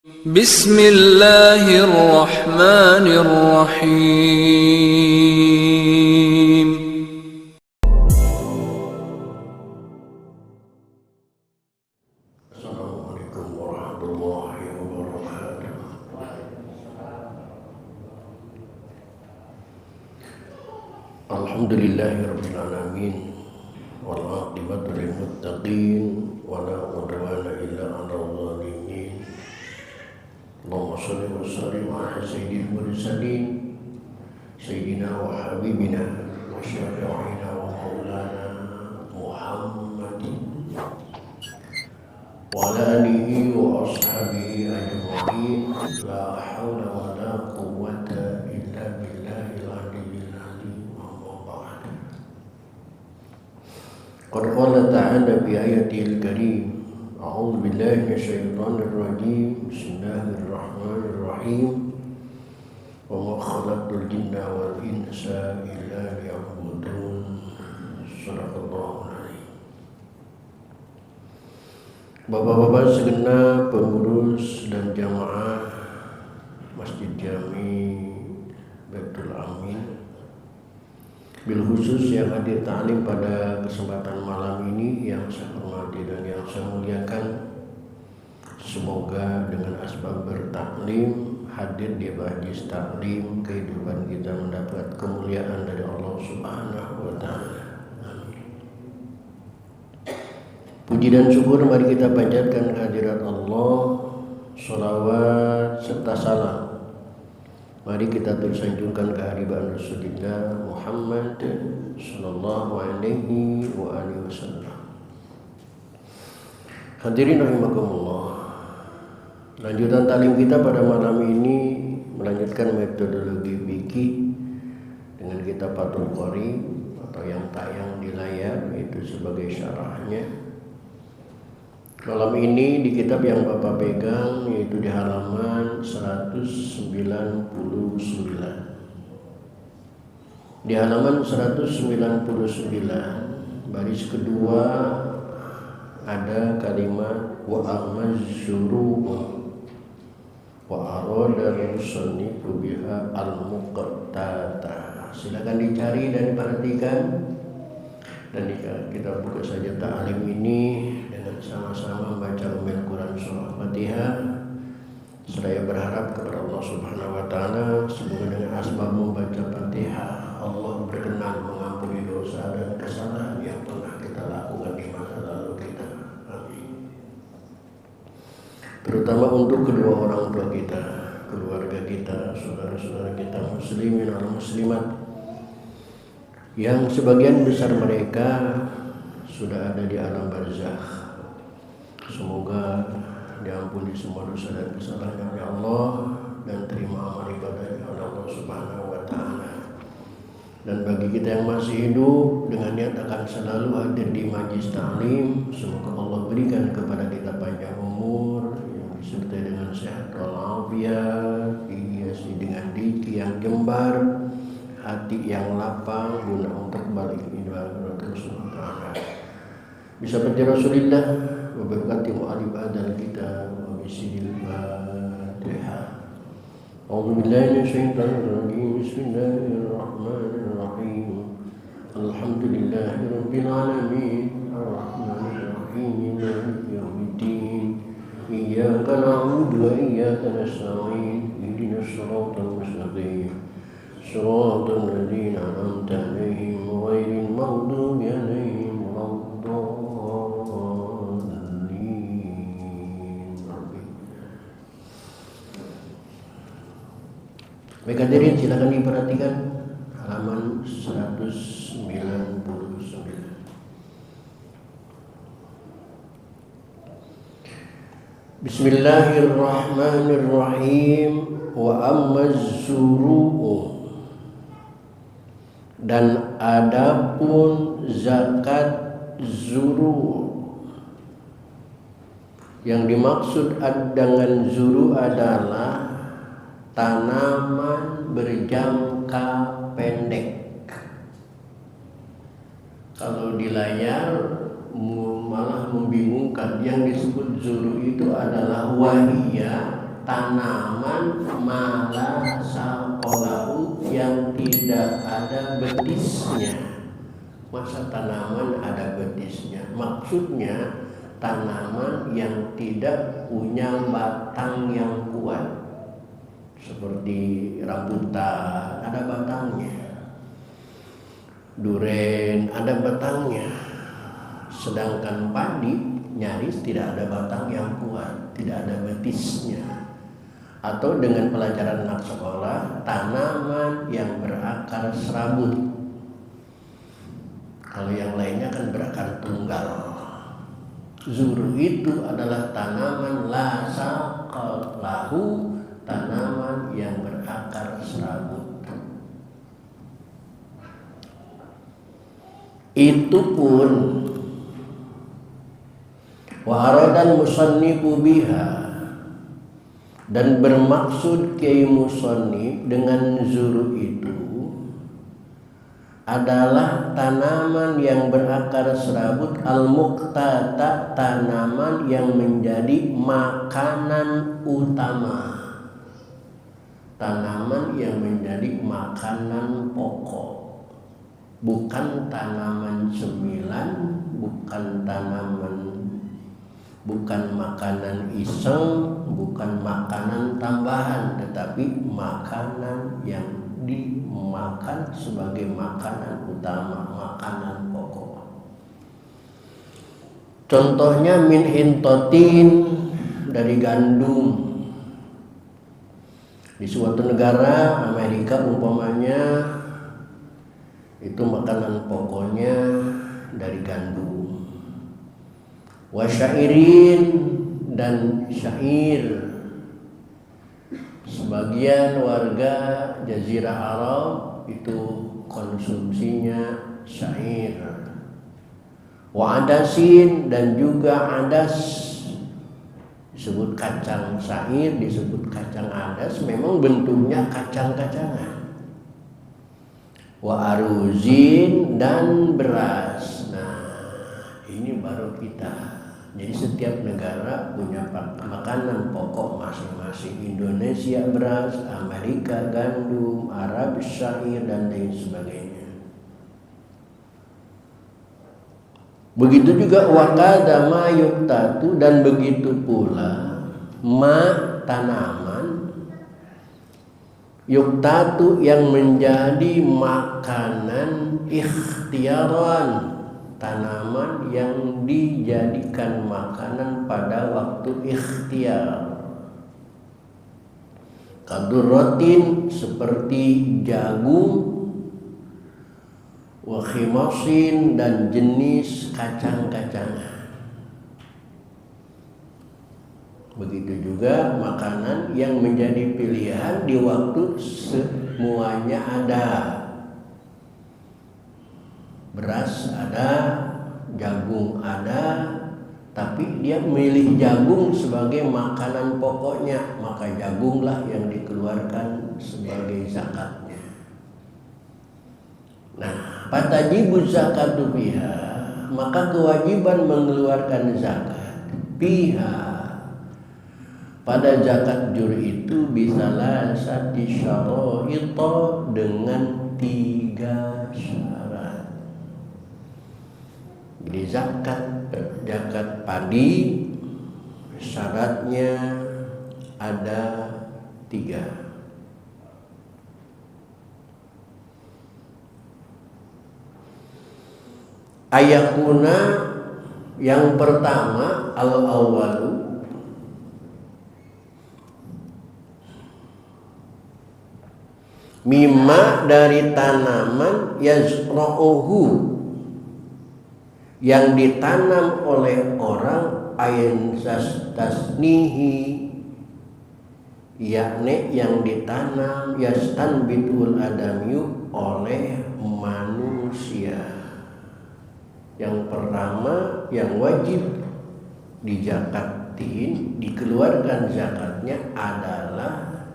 Bismillahirrahmanirrahim. Assalamualaikum warahmatullahi wabarakatuh. Alhamdulillahirabbil alamin wal 'aqibatu lil muttaqin wa la 'udwana illa 'alal zalimin. Allahumma shalli wa sallim ala sayyidil mursalin sayyidina wa habibina wa syafi'ina wa maulana Muhammadin wa ala alihi wa ashabihi ajma'in. La hawla wa la quwwata illa billahil aliyyil azim. Amma ba'd. Qad qala ta'ala bi ayatil karim. A'udzu billahi minasyaitonir rajim. Bismillahirrahmanirrahim. Wa ma khalaqtul jinna wal insa illa liya'budun. Shadaqallahu alazim. Bapak-bapak segenap pengurus dan jamaah Masjid Jami Baitul Amin, bil khusus yang hadir ta'lim pada kesempatan malam ini yang saya hormati dan yang saya muliakan. Semoga dengan asbab bertaklim, hadir di majlis taklim, kehidupan kita mendapat kemuliaan dari Allah Subhanahu wa Ta'ala. Puji dan syukur mari kita panjatkan kehadirat Allah, sholawat serta salam mari kita tersanjungkan kehadiran Rasulullah Muhammad sallallahu alaihi wa alihi wasallam. Hadirin rahimakumullah. Lanjutan taklim kita pada malam ini melanjutkan metodologi fikih dengan kitab Fathul Qorib atau yang tayang di layar, itu sebagai syarahnya. Malam ini di kitab yang Bapak pegang yaitu di halaman 199. Di halaman 199 baris kedua ada kalimat wa amazuru wa arada musannifu biha al-muqattata. Silakan dicari dan diperhatikan, dan kita buka saja ta'lim ini dengan sama-sama membaca Ummul Quran surah Fatihah. Saya berharap kepada Allah Subhanahu wa Ta'ala semoga dengan asbab membaca Fatihah Allah berkenan mengampuni dosa dan kesalahan yang pernah kita lakukan di masa lalu kita. Amin. Terutama untuk kedua orang tua kita, keluarga kita, saudara-saudara kita muslimin dan muslimat yang sebagian besar mereka sudah ada di alam barzakh. Semoga diampuni semua dosa dan kesalahan oleh Allah dan terima amal ibadahnya oleh Allah Subhanahu wa Ta'ala. Dan bagi kita yang masih hidup dengan niat akan selalu hadir di majlis taklim, semoga Allah berikan kepada kita panjang umur yang disertai dengan sehat walafiat, dihiasi dengan rezeki yang jembar, hati yang lapang guna untuk balik ibadah Rasulullah. Bisa baca Rasulullah wa berkati mu'alib adal kita wa bisidil Fatihah. A'udzu billahi minasyaitonir rajim. Bismillahirrahmanirrahim. Alhamdulillahi rabbil alamin. Arrahmanir rahim. Maliki yaumiddin. Iyyaka na'budu wa iyyaka nasta'in. Ihdinas siratal mustaqim. Shiratal ladzina an'amta 'alaihim ghairil maghdubi 'alaihim Baik hadirin, silakan diperhatikan halaman 199. Bismillahirrahmanirrahim. Wa ammaz zuru'u, dan adapun zakat zuru. Yang dimaksud dengan zuru adalah tanaman berjangka pendek. Kalau di layar malah membingungkan, yang disebut zuru itu adalah wahiyah tanaman mala saqalahu yang tidak ada betisnya. Masa tanaman ada betisnya? Maksudnya tanaman yang tidak punya batang yang kuat, seperti rambutan ada batangnya, duren ada batangnya, sedangkan padi nyaris tidak ada batang yang kuat, tidak ada betisnya. Atau dengan pelajaran anak sekolah, tanaman yang berakar serabut. Kalau yang lainnya kan berakar tunggal. Zur itu adalah tanaman la saqalahu, tanaman yang berakar serabut. Itu pun wa aradan musannifu biha, dan bermaksud Kiai Musannif dengan zur itu adalah tanaman yang berakar serabut al-muqtata, tanaman yang menjadi makanan utama, tanaman yang menjadi makanan pokok, bukan tanaman cemilan, bukan makanan iseng, bukan makanan tambahan, tetapi makanan yang dimakan sebagai makanan utama, makanan pokok. Contohnya min hintotin, dari gandum. Di suatu negara, Amerika umpamanya, itu makanan pokoknya dari gandum. Wasyairin, dan syair. Sebagian warga Jazirah Arab itu konsumsinya syair. Wa adasin, dan juga adas, disebut kacang syair, disebut kacang adas, memang bentuknya kacang-kacangan. Wa aruzin, dan beras. Nah, ini baru kita. Jadi setiap negara punya makanan pokok masing-masing. Indonesia beras, Amerika gandum, Arab syair, dan lain sebagainya. Begitu juga wakada ma yuktatu, dan begitu pula ma tanaman yuktatu yang menjadi makanan ikhtiaran, tanaman yang dijadikan makanan pada waktu ikhtiar. Kadurrotin, seperti jagung, wa khimasin, dan jenis kacang-kacangan. Begitu juga makanan yang menjadi pilihan di waktu semuanya ada. Beras ada, jagung ada, tapi dia milih jagung sebagai makanan pokoknya, maka jagunglah yang dikeluarkan sebagai zakatnya. Nah, fatajibu zakatu biha, maka kewajiban mengeluarkan zakat biha, pada zakat jur itu bisalah sati syaraito, dengan 3 syarat. Jadi zakat padi syaratnya ada 3. Ayakuna, yang pertama, al-awwalu, mimma, dari tanaman, yazra'uhu, yang ditanam oleh orang, ayin tasnihi, yakni yang ditanam yastanbitul adamyu, oleh manusia. Yang pertama yang wajib dijakatin, dikeluarkan zakatnya adalah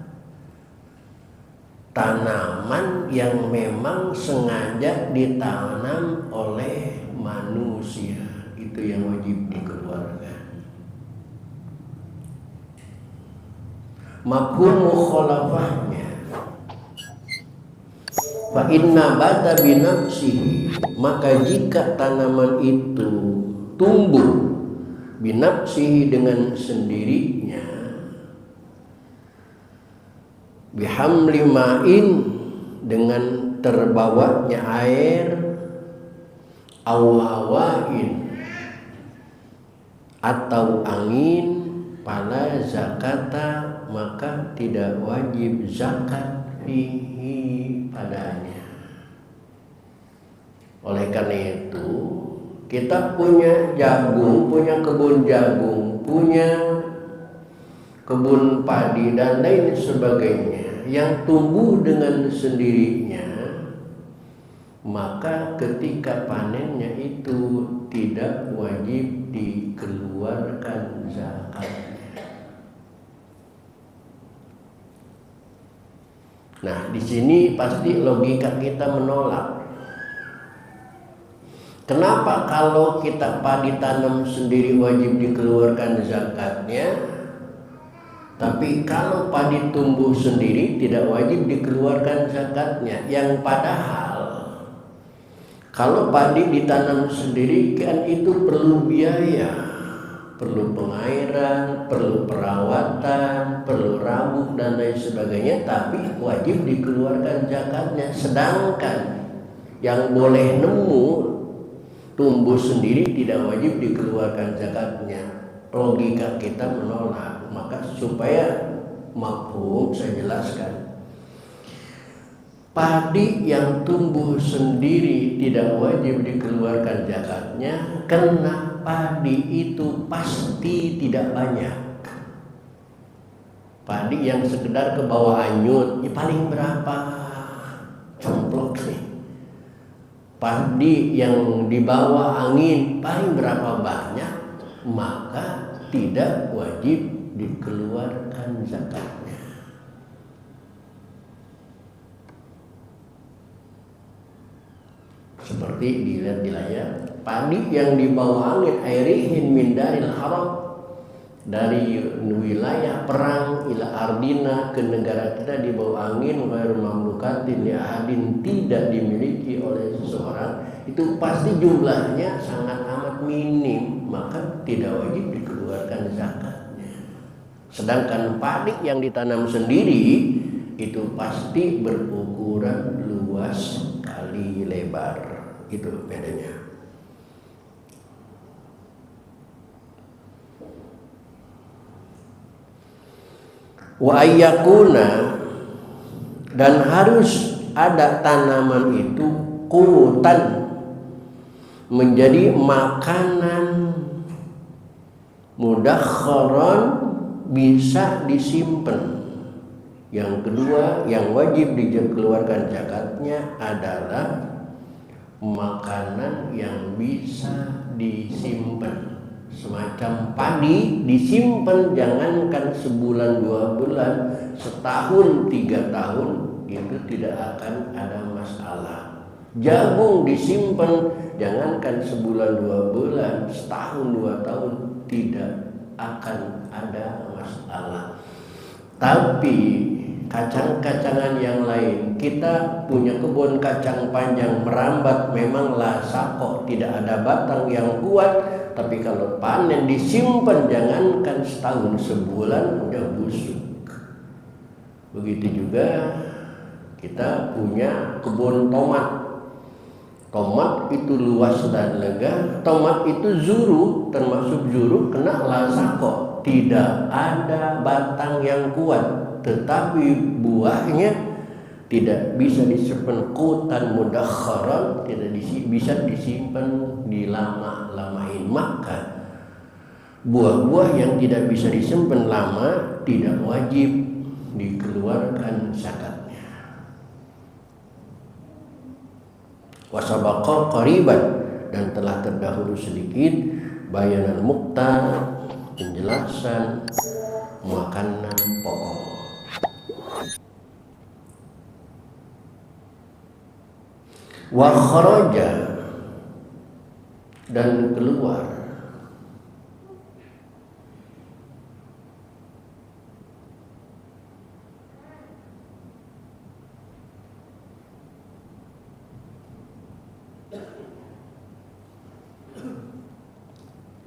tanaman yang memang sengaja ditanam oleh manusia. Itu yang wajib dikeluarkan. mafhum mukhalafahnya, fa inna bata binafsihi, maka jika tanaman itu tumbuh binafsihi dengan sendirinya, bihamli ma'in dengan terbawanya air, awawain atau angin, fala zakata, maka tidak wajib zakat fihi padanya. Oleh karena itu kita punya jagung, punya kebun jagung, punya kebun padi dan lain sebagainya yang tumbuh dengan sendirinya, maka ketika panennya itu tidak wajib dikeluarkan zakatnya. Nah, di sini pasti logika kita menolak. Kenapa kalau kita padi tanam sendiri wajib dikeluarkan zakatnya, tapi kalau padi tumbuh sendiri tidak wajib dikeluarkan zakatnya? Yang padahal kalau padi ditanam sendiri kan itu perlu biaya, perlu pengairan, perlu perawatan, perlu rabuk dan lain sebagainya, tapi wajib dikeluarkan zakatnya. Sedangkan yang boleh nemu tumbuh sendiri tidak wajib dikeluarkan zakatnya. Logika kita menolak. Maka supaya mafhum saya jelaskan, padi yang tumbuh sendiri tidak wajib dikeluarkan zakatnya karena padi itu pasti tidak banyak. Padi yang sekedar ke bawah anyut, ya paling berapa cemplok sih. Padi yang di bawah angin paling berapa banyak, maka tidak wajib dikeluarkan zakatnya. Seperti dilihat di layar, padi yang di bawah angin, airihin min daril haram, dari wilayah perang ila ardina, ke negara kita di bawah angin, ghairu mamlukatin li ahadin, tidak dimiliki oleh seseorang, itu pasti jumlahnya sangat amat minim, maka tidak wajib dikeluarkan zakatnya. Sedangkan padi yang ditanam sendiri itu pasti berukuran luas kali lebar, itu bedanya. Wa ayyakuna, dan harus ada tanaman itu qutan, menjadi makanan mudakharan, bisa disimpan. Yang kedua yang wajib dikeluarkan zakatnya adalah makanan yang bisa disimpan. Semacam padi disimpan, jangankan sebulan 2 bulan, setahun 3 tahun, itu tidak akan ada masalah. Jagung disimpan, jangankan sebulan 2 bulan, setahun 2 tahun, tidak akan ada masalah. Tapi kacang-kacangan yang lain, kita punya kebun kacang panjang merambat, memang lasako, tidak ada batang yang kuat, tapi kalau panen disimpan, jangankan setahun, sebulan udah busuk. Begitu juga kita punya kebun tomat. Tomat itu luas dan lega, tomat itu zuru, termasuk zuru kena lasako, tidak ada batang yang kuat, tetapi buahnya tidak bisa disimpan qutan mudakharan, tidak bisa disimpan dilama-lamain. Maka buah-buah yang tidak bisa disimpan lama tidak wajib dikeluarkan zakatnya. Wasabaqa qariban, dan telah terdahulu sedikit bayanan muqta, penjelasan makanan pokok. Wa kharaja, dan keluar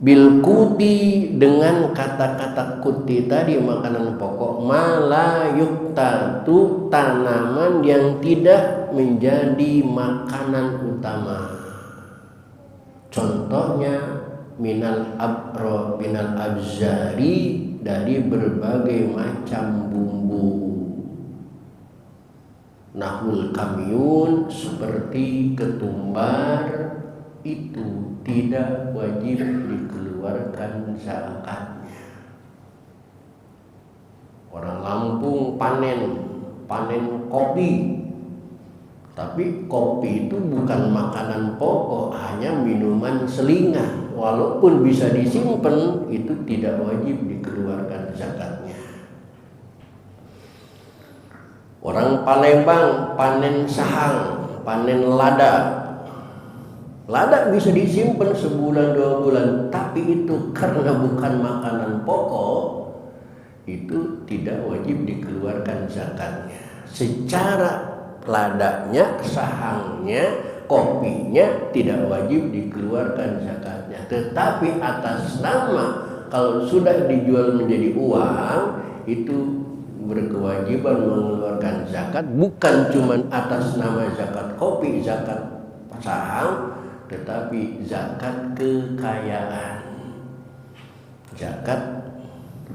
bil kuti, dengan kata-kata kuti tadi, makanan pokok, mala yuktatu, tanaman yang tidak menjadi makanan utama. Contohnya minal abzari, dari berbagai macam bumbu. Nahul kamyun, seperti ketumbar, itu tidak wajib dikeluarkan zakatnya. Orang Lampung panen kopi, tapi kopi itu bukan makanan pokok, hanya minuman selingan. Walaupun bisa disimpan, itu tidak wajib dikeluarkan zakatnya. Orang Palembang panen sahang, panen lada. Lada bisa disimpan sebulan 2 bulan, tapi itu karena bukan makanan pokok, itu tidak wajib dikeluarkan zakatnya. Secara ladanya, sahangnya, kopinya tidak wajib dikeluarkan zakatnya. Tetapi atas nama, kalau sudah dijual menjadi uang, itu berkewajiban mengeluarkan zakat, bukan cuma atas nama zakat kopi, zakat sahang, tetapi zakat kekayaan, zakat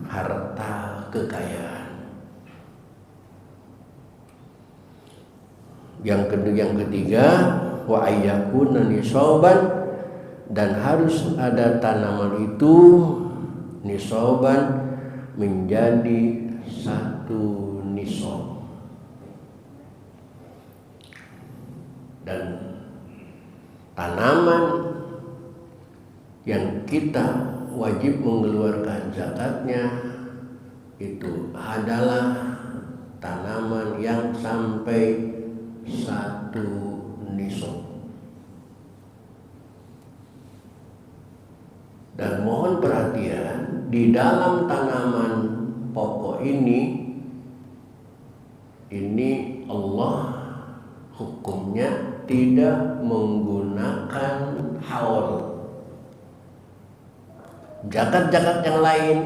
harta kekayaan. Yang ketiga, wa ayyakuna nisaban, dan harus ada tanaman itu nisaban, menjadi 1 nisab. Dan tanaman yang kita wajib mengeluarkan zakatnya itu adalah tanaman yang sampai 1 nisab. Dan mohon perhatian, di dalam tanaman pokok ini Allah hukumnya tidak menggunakan haul. Zakat-zakat yang lain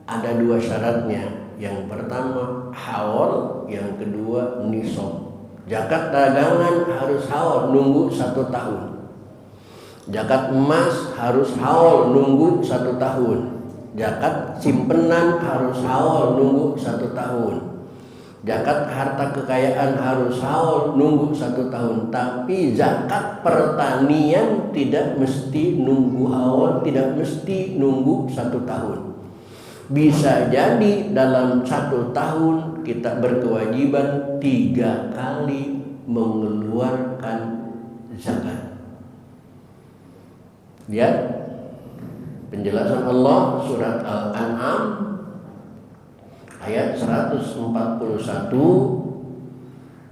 ada 2 syaratnya. Yang pertama haul, yang kedua nisab. Zakat dagangan harus haul, nunggu 1 tahun. Zakat emas harus haul, nunggu 1 tahun. Zakat simpenan harus haul, nunggu 1 tahun. Zakat harta kekayaan harus haul, nunggu 1 tahun. Tapi zakat pertanian tidak mesti nunggu haul, tidak mesti nunggu 1 tahun. Bisa jadi dalam 1 tahun kita berkewajiban 3 kali mengeluarkan zakat. Lihat penjelasan Allah surat Al-An'am ayat 141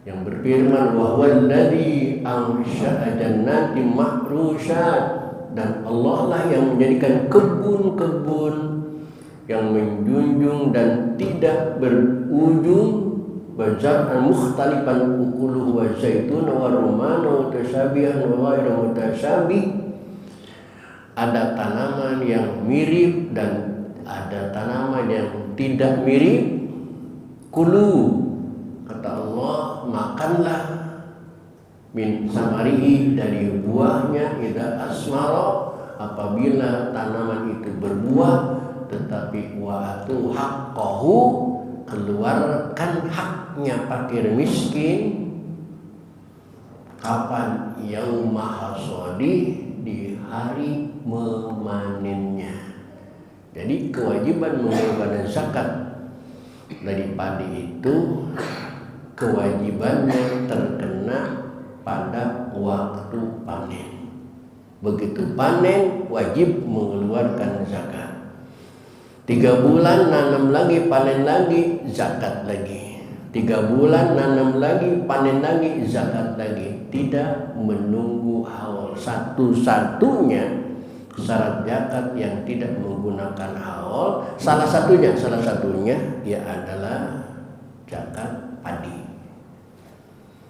yang berfirman, wa huwallazi ansha'a jannatin ma'rusyat, dan Allah lah yang menjadikan kebun-kebun yang menjunjung dan tidak berujung, bazar'an mukhtalifan ukuluhu wa zaitun wa rumman wa tashabihan wa ghairu mutashabih. Ada tanaman yang mirip dan ada tanaman yang tidak mirip. Kulu, kata Allah, makanlah min samarihi, dari buahnya, idza asmara, apabila tanaman itu berbuah. Tetapi wa'atu haqqahu, keluarkan haknya fakir miskin. Kapan? Yauma hasadi, di hari memanennya. Jadi kewajiban mengeluarkan zakat dari padi itu kewajibannya terkena pada waktu panen. Begitu panen wajib mengeluarkan zakat. 3 bulan nanam lagi, panen lagi, zakat lagi. 3 bulan nanam lagi, panen lagi, zakat lagi. Tidak menunggu haul. Satu-satunya syarat zakat yang tidak menggunakan haul, salah satunya ya adalah zakat padi.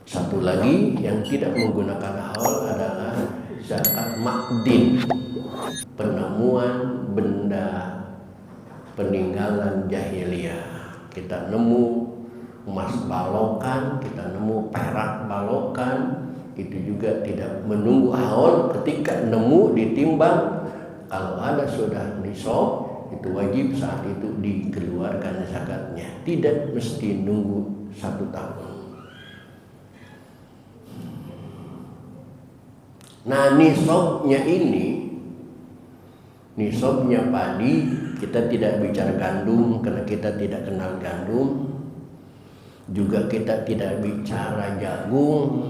Satu lagi yang tidak menggunakan haul adalah zakat makdin. penemuan benda peninggalan jahiliyah. Kita nemu emas balokan, kita nemu perak balokan, itu juga tidak menunggu haul. Ketika nemu ditimbang, kalau ada sudah nisab, itu wajib saat itu dikeluarkan zakatnya, tidak mesti nunggu 1 tahun. Nah, nisabnya ini, nisabnya padi, kita tidak bicara gandum karena kita tidak kenal gandum. Juga kita tidak bicara jagung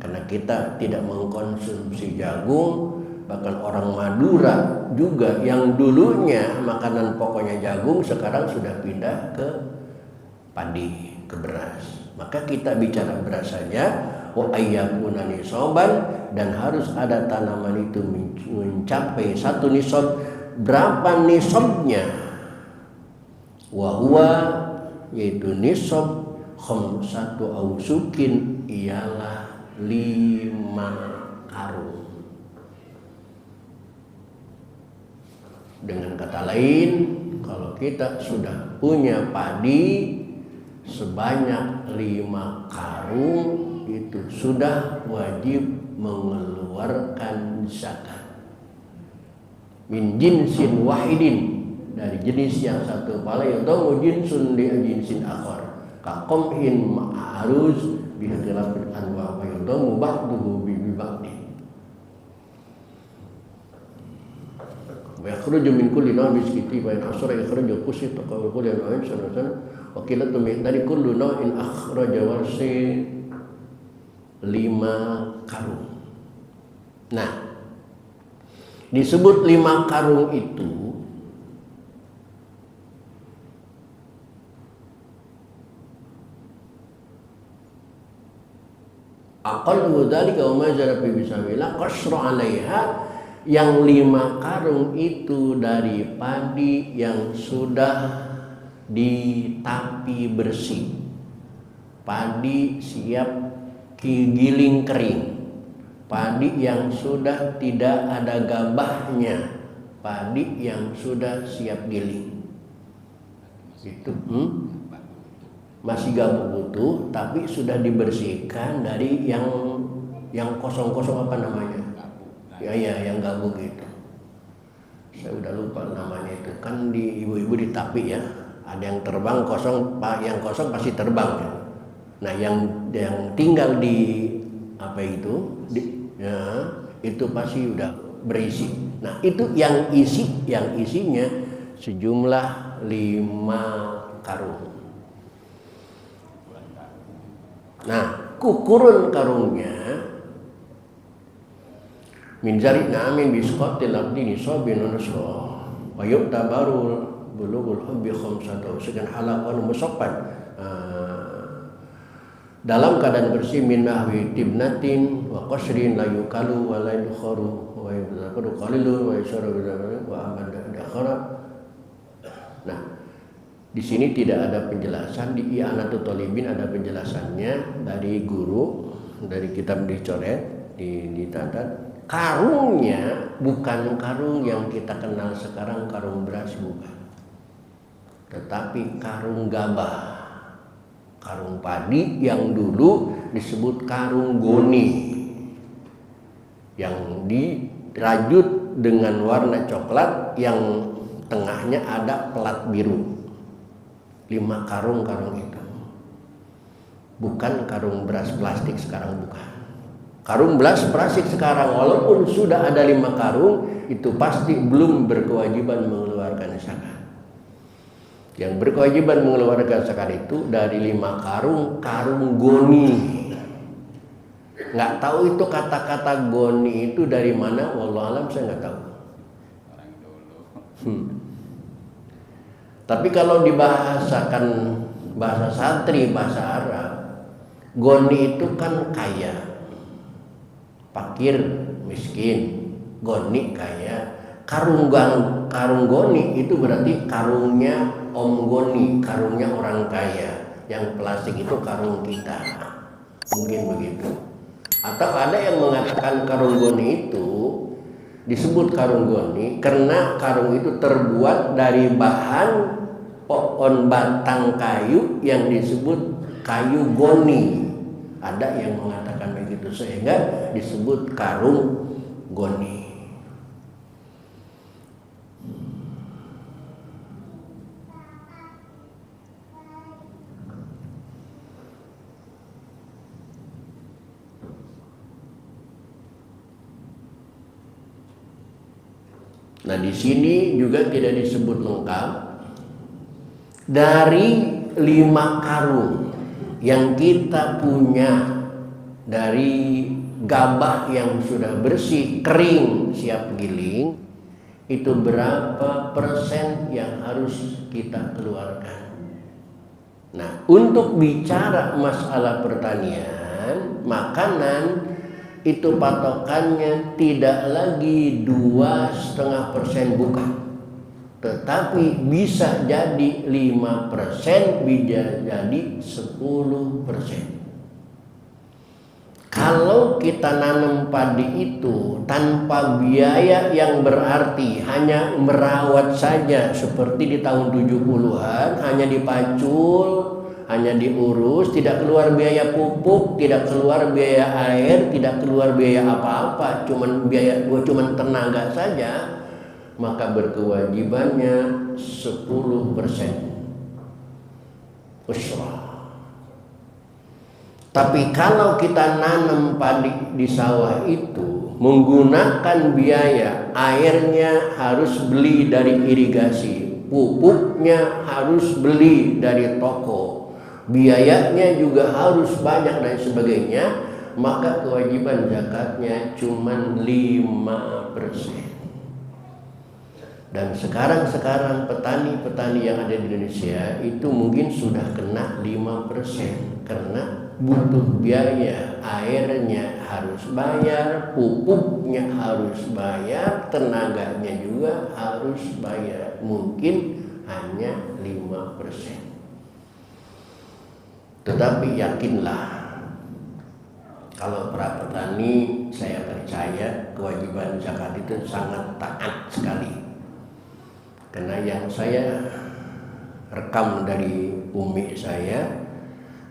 karena kita tidak mengkonsumsi jagung. Bahkan orang Madura juga yang dulunya makanan pokoknya jagung sekarang sudah pindah ke padi, ke beras. Maka kita bicara beras saja, wa ayyakuna nisaban, dan harus ada tanaman itu mencapai 1 nisab. Berapa nisabnya? Wa huwa, yaitu nisab khamsatu ausukin, ialah 5 karung. Dengan kata lain, kalau kita sudah punya padi sebanyak 5 karung, itu sudah wajib mengeluarkan zakat. Min jinsin wahidin, dari jenis yang satu. Fala yadamu jinsun li jinsin akhar, ka qamhin ma'aruz bi khilafil anwa wa yadamu ba'duhu bi ba'di. Wa yakhruju min kulli naw'in biskiti wa in asra yakhruju qusit wa kullu naw'in sanatan wa qilatu min dari kullu naw'in akhraja warsi 5 karung. Nah, disebut 5 karung itu aqallu dzalika wa ma jara fi bisamillah qasra 'alaiha, yang 5 karung itu dari padi yang sudah ditapi bersih, padi siap giling kering, padi yang sudah tidak ada gabahnya, padi yang sudah siap giling. Itu masih gabah utuh tapi sudah dibersihkan dari yang kosong-kosong, apa namanya? Ya, yang gabung itu. Saya udah lupa namanya itu. Kan di ibu-ibu ditapi ya. Ada yang terbang kosong, yang kosong pasti terbang ya. Nah, yang tinggal di apa itu? Itu pasti udah berisi. Nah, itu yang isinya sejumlah 5 karung. Nah, ukuran karungnya min zari na'amin bisqatil abdi nisabin nusra wa yuktabaru bulughul hubbi khamsatu sekan halaqan musaffan, dalam keadaan bersih min nahwi tibnatin wa qasrin la yukalu wa la yukharu wa yuzakuru qalilun wa yusara wa amada dakhara. Nah, di sini tidak ada penjelasan, di I'anatul Thalibin ada penjelasannya dari guru, dari kitab dicoret, ditatat. Karungnya bukan karung yang kita kenal sekarang, karung beras, bukan. Tetapi karung gabah, karung padi yang dulu disebut karung goni, yang dirajut dengan warna coklat, yang tengahnya ada pelat biru. 5 karung itu. Bukan karung beras plastik sekarang, bukan. Karung beras plastik sekarang walaupun sudah ada 5 karung, itu pasti belum berkewajiban mengeluarkan zakat. Yang berkewajiban mengeluarkan zakat itu dari 5 karung goni. Nggak tahu itu kata-kata goni itu dari mana, wallahu alam, saya nggak tahu. Tapi kalau dibahasakan bahasa santri, bahasa Arab, goni itu kan kaya, fakir, miskin. Goni kaya. Karung goni itu berarti karungnya om goni, karungnya orang kaya. Yang plastik itu karung kita, mungkin begitu. Atau ada yang mengatakan karung goni itu disebut karung goni karena karung itu terbuat dari bahan pohon batang kayu yang disebut kayu goni. Ada yang mengatakan begitu sehingga disebut karung goni. Nah, di sini juga tidak disebut lengkap. Dari 5 karung yang kita punya dari gabah yang sudah bersih, kering, siap giling, itu berapa persen yang harus kita keluarkan? Nah, untuk bicara masalah pertanian, makanan itu patokannya tidak lagi 2,5% bukan, tetapi bisa jadi 5%, bisa jadi 10%. Kalau kita nanam padi itu tanpa biaya yang berarti, hanya merawat saja seperti di tahun 70-an, hanya dipacul, hanya diurus, tidak keluar biaya pupuk, tidak keluar biaya air, tidak keluar biaya apa-apa, cuman tenaga saja, maka berkewajibannya 10% usrah. Tapi kalau kita nanam padi di sawah itu menggunakan biaya, airnya harus beli dari irigasi, pupuknya harus beli dari toko, biayanya juga harus banyak dan sebagainya, maka kewajiban zakatnya cuma 5%. Dan sekarang petani-petani yang ada di Indonesia itu mungkin sudah kena 5% karena butuh biaya, airnya harus bayar, pupuknya harus bayar, tenaganya juga harus bayar, mungkin hanya 5%. Tetapi yakinlah, kalau para petani, saya percaya kewajiban zakat itu sangat taat sekali. Karena yang saya rekam dari umi saya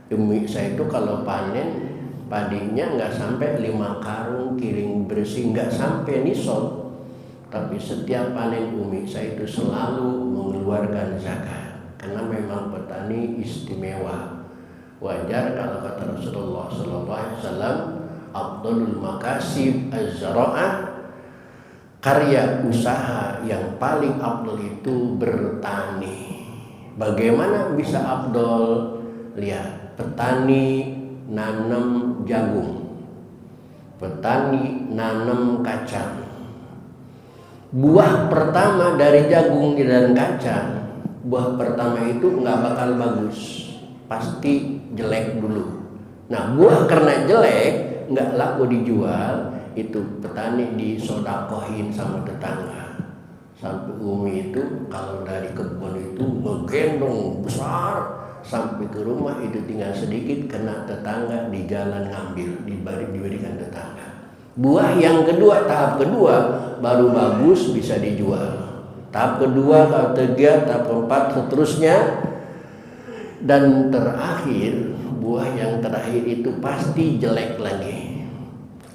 itu kalau panen padinya nggak sampai 5 karung kiring bersih, nggak sampai nisab. Tapi setiap panen umi saya itu selalu mengeluarkan zakat, karena memang petani istimewa. Wajar kalau kata Rasulullah SAW, afdalul makasib az-zara'ah, karya usaha yang paling afdal itu bertani. Bagaimana bisa afdal? Lihat, petani nanam jagung, petani nanam kacang. Buah pertama dari jagung dan kacang, buah pertama itu nggak bakal bagus, pasti jelek dulu. Nah, buah karena jelek nggak laku dijual, itu petani disodakohin sama tetangga. Sampai umi itu kalau dari kebun itu menggendong besar, sampai ke rumah itu tinggal sedikit, kena tetangga di jalan ngambil, diberikan tetangga. Buah yang kedua, tahap kedua baru bagus bisa dijual. Tahap kedua, tahap ketiga, tahap keempat, seterusnya. Dan terakhir, buah yang terakhir itu pasti jelek lagi.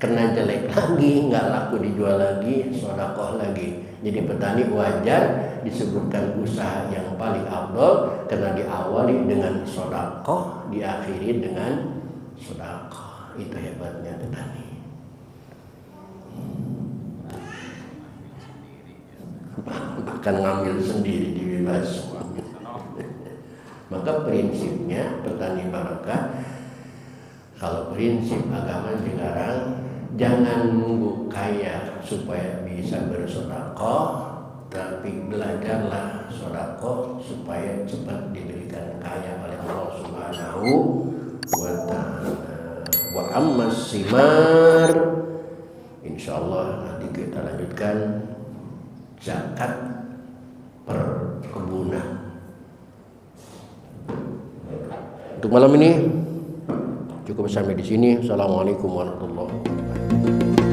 Kena jelek lagi, nggak laku dijual lagi, sodakoh lagi. Jadi petani wajar disebutkan usaha yang paling afdal karena diawali dengan sodakoh, diakhiri dengan sodakoh. Itu hebatnya petani. Bahkan ngambil sendiri, dibebas. Maka prinsipnya petani barakah, kalau prinsip agama sekarang, jangan nunggu kaya supaya bisa bersedekah, tapi belajarlah sedekah supaya cepat diberikan kaya oleh Allah Subhanahu wa Ta'ala. Wa ammas simar, insyaallah nanti kita lanjutkan zakat perkebunan. Untuk malam ini cukup sampai di sini. Assalamualaikum warahmatullahi wabarakatuh.